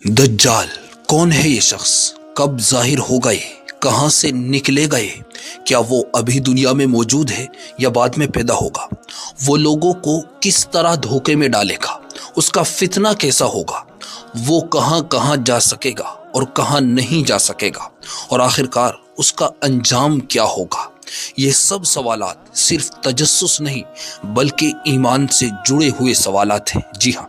दज्जाल कौन है ये शख्स? कब जाहिर हो गए? कहां से निकले गए? क्या वो अभी दुनिया में मौजूद है या बाद में पैदा होगा? वो लोगों को किस तरह धोखे में डालेगा? उसका फितना कैसा होगा? वो कहां कहां जा सकेगा और कहां नहीं जा सकेगा? और आखिरकार उसका अंजाम क्या होगा? ये सब सवालात सिर्फ तजस्सुस नहीं बल्कि ईमान से जुड़े हुए सवालात हैं। जी हाँ,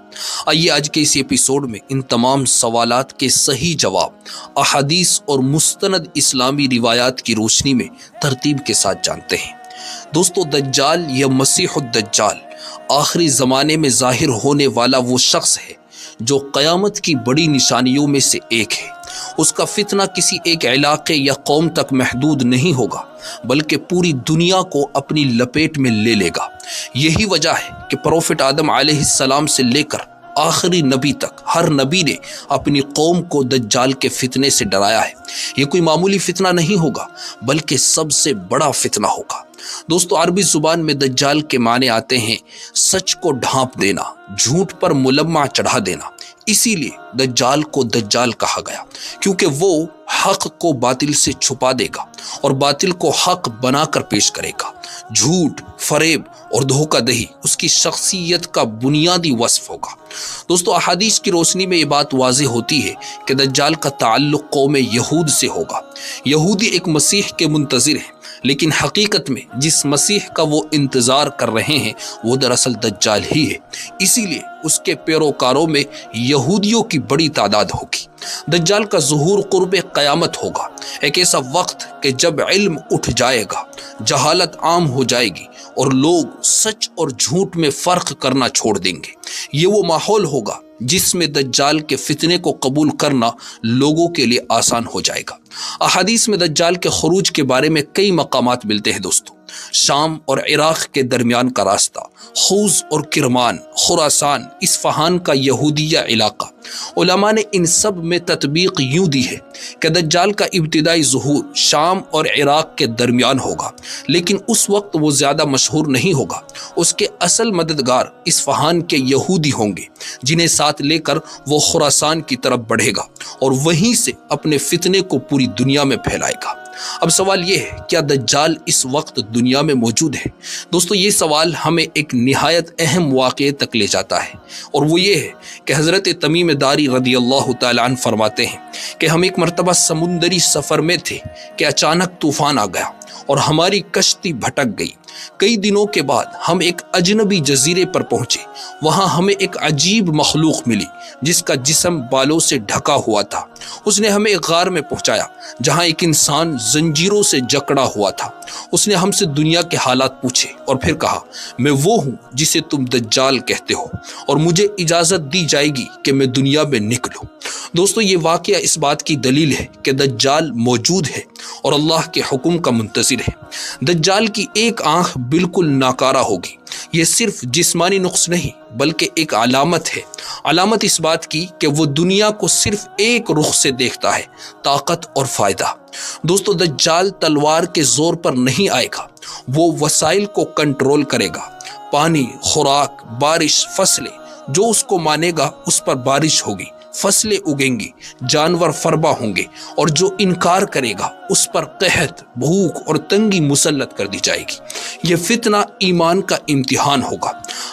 आइए आज के इस एपिसोड में इन तमाम सवालात के सही जवाब अहादीस और मुस्तनद इस्लामी रिवायात की रोशनी में तरतीब के साथ जानते हैं। दोस्तों, दज्जाल या मसीहुद दज्जाल आखिरी ज़माने में ज़ाहिर होने वाला वो शख्स है जो क़यामत की बड़ी निशानियों में से एक है। उसका फितना किसी एक इलाके या कौम तक महदूद नहीं होगा बल्कि पूरी दुनिया को अपनी लपेट में ले लेगा। यही वजह है कि प्रोफेट आदम अलैहिस्सलाम से लेकर आखिरी नबी तक हर नबी ने अपनी कौम को दज्जाल के फितने से डराया है। ये कोई मामूली फितना नहीं होगा बल्कि सबसे बड़ा फितना होगा। दोस्तों, अरबी जुबान में दज्जाल के माने आते हैं सच को ढांप देना, झूठ पर मुलम्मा चढ़ा देना। इसीलिए दज्जाल को दज्जाल कहा गया क्योंकि वो हक को बातिल से छुपा देगा और बातिल को हक बनाकर पेश करेगा। झूठ, फरेब और धोखाधड़ी उसकी शख्सियत का बुनियादी वस्फ होगा। दोस्तों, अहादीस की रोशनी में ये बात वाज़ेह होती है कि दज्जाल का ताल्लुक कौम यहूद से होगा। यहूदी एक मसीह के मुंतज़िर हैं, लेकिन हकीकत में जिस मसीह का वो इंतज़ार कर रहे हैं वो दरअसल दज्जाल ही है। इसीलिए उसके पैरोकारों में यहूदियों की बड़ी तादाद होगी। दज्जाल का ज़ुहूर क़ुर्ब क़यामत होगा, एक ऐसा वक्त कि जब इल्म उठ जाएगा, जहालत आम हो जाएगी और लोग सच और झूठ में फ़र्क करना छोड़ देंगे। ये वो माहौल होगा जिसमें दज्जाल के फितने को कबूल करना लोगों के लिए आसान हो जाएगा। अहादीस में दज्जाल के खरूज के बारे में कई मकामात मिलते हैं। दोस्तों, शाम और इराक के दरमियान का रास्ता, खूज और किरमान, खुरासान, इस्फहान का यहूदिया इलाका। उलमा ने इन सब में तत्बीक यूं दी है कि दज्जाल का इब्तिदाई ज़ुहूर शाम और इराक के दरमियान होगा, लेकिन उस वक्त वो ज़्यादा मशहूर नहीं होगा। उसके असल मददगार इस्फहान के यहूदी होंगे जिन्हें साथ लेकर वो खुरासान की तरफ बढ़ेगा और वहीं से अपने फितने को पूरी दुनिया में फैलाएगा। अब सवाल ये है, क्या दज्जाल इस वक्त दुनिया में मौजूद है? दोस्तों, ये सवाल हमें एक निहायत अहम वाक़े तक ले जाता है और वो ये है कि हज़रत तमीम दारी रदियल्लाहु ताला अन्हु फरमाते हैं कि हम एक मरतबा समुंदरी सफ़र में थे कि अचानक तूफ़ान आ गया और हमारी कश्ती भटक गई। कई दिनों के बाद हम एक अजनबी जजीरे पर पहुंचे। वहां हमें एक अजीब मखलूक मिली जिसका जिस्म बालों से ढका हुआ था। उसने हमें एक गार में पहुंचाया जहां एक इंसान जंजीरों से जकड़ा हुआ था। उसने हमसे दुनिया के हालात पूछे और फिर कहा, मैं वो हूं जिसे तुम दज्जाल कहते हो और मुझे इजाज़त दी जाएगी कि मैं दुनिया में निकलूं। दोस्तों, ये वाक़या इस बात की दलील है कि दज्जाल मौजूद है और अल्लाह के हुक्म का मुंतज़िर है। दज्जाल की एक आंख बिल्कुल नाकारा होगी। ये सिर्फ जिस्मानी नुक्स नहीं बल्कि एक अलामत है। अलामत इस बात की कि वो दुनिया को सिर्फ एक रुख से देखता है, ताकत और फ़ायदा। दोस्तों, दज्जाल तलवार के ज़ोर पर नहीं आएगा, वो वसाइल को कंट्रोल करेगा। पानी, खुराक, बारिश, फसलें, जो उसको मानेगा उस पर बारिश होगी, फसलें उगेंगी, जानवर फरबा होंगे और जो इनकार करेगा उस पर कहत, भूख और तंगी मुसल्लत कर दी जाएगी। ये फितना ईमान का इम्तिहान होगा।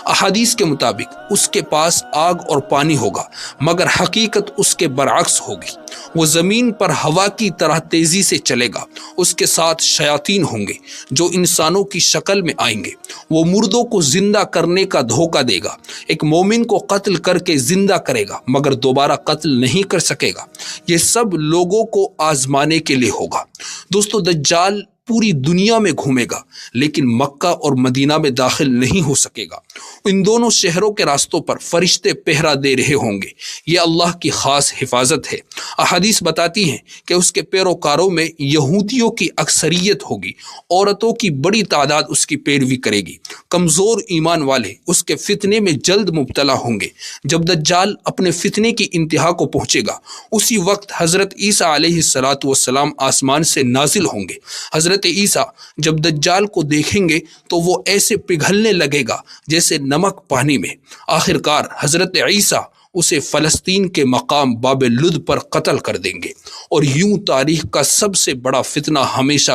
अहादीस के मुताबिक उसके पास आग और पानी होगा मगर हकीकत उसके बरअक्स होगी। वो ज़मीन पर हवा की तरह तेज़ी से चलेगा। उसके साथ शयातीन होंगे जो इंसानों की शक्ल में आएंगे। वो मुर्दों को जिंदा करने का धोखा देगा। एक मोमिन को कत्ल करके जिंदा करेगा मगर दोबारा कत्ल नहीं कर सकेगा। ये सब लोगों को आजमाने के लिए होगा। दोस्तों, दज्जाल पूरी दुनिया में घूमेगा लेकिन मक्का और मदीना में दाखिल नहीं हो सकेगा। इन दोनों शहरों के रास्तों पर फरिश्ते पहरा दे रहे होंगे। ये अल्लाह की खास हिफाजत है। अहादीस बताती हैं कि उसके पैरोकारों में यहूदियों की अक्सरियत होगी। औरतों की बड़ी तादाद उसकी पैरवी करेगी। कमज़ोर ईमान वाले उसके फितने में जल्द मुब्तला होंगे। जब दज्जाल अपने फितने की इंतहा को पहुँचेगा उसी वक्त हज़रत ईसा अलैहिस्सलातु वस्सलाम आसमान से नाजिल होंगे। हज़रत ईसा जब दज्जाल को देखेंगे तो वो ऐसे पिघलने लगेगा जैसे नमक पानी में। आखिरकार हज़रत ईसा اسے فلسطین کے مقام باب لد پر قتل کر دیں گے، اور یوں تاریخ کا سب سے بڑا فتنہ ہمیشہ